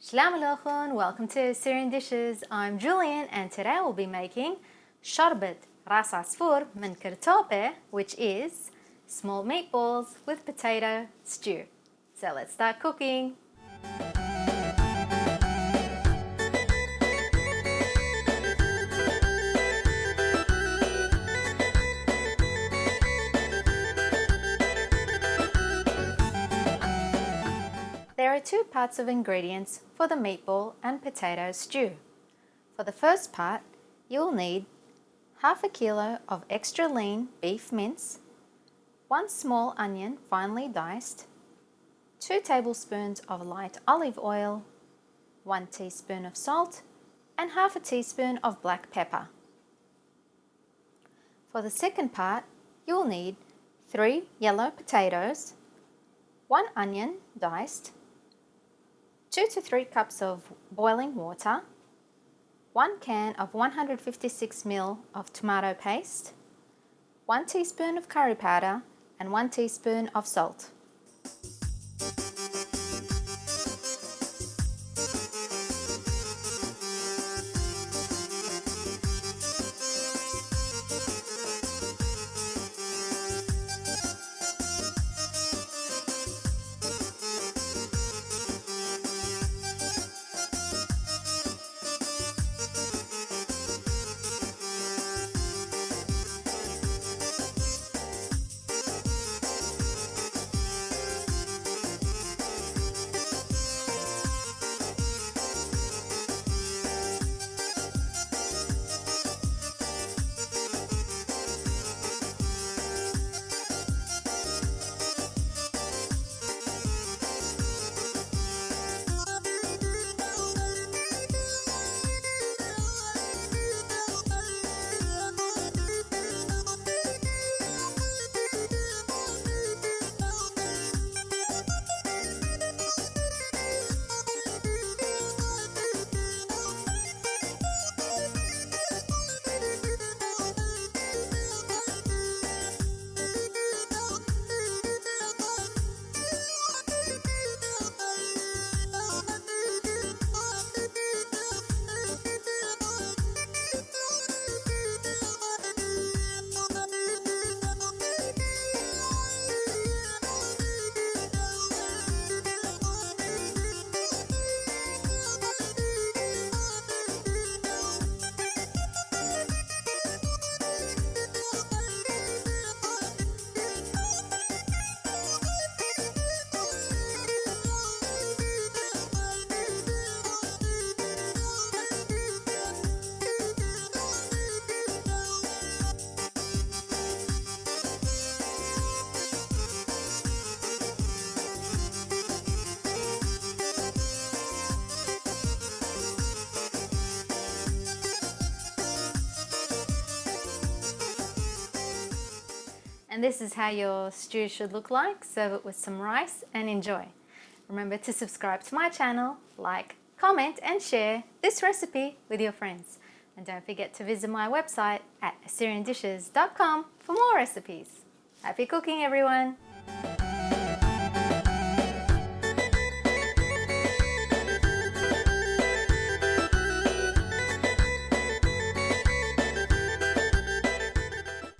Shalom Aleichem, welcome to Assyrian Dishes. I'm Julian and today we'll be making Sharbet Ras Asfoor min Kirtopeh, which is small meatballs with potato stew. So let's start cooking. There are two parts of ingredients for the meatball and potato stew. For the first part, you'll need half a kilo of extra lean beef mince, 1 small onion finely diced, 2 tablespoons of light olive oil, 1 teaspoon of salt, and half a teaspoon of black pepper. For the second part, you'll need 3 yellow potatoes, 1 onion diced, 2 to 3 cups of boiling water, 1 can of 156 ml of tomato paste, 1 teaspoon of curry powder, and 1 teaspoon of salt. And this is how your stew should look like. Serve it with some rice and enjoy. Remember to subscribe to my channel, like, comment and share this recipe with your friends. And don't forget to visit my website at assyriandishes.com for more recipes. Happy cooking, everyone!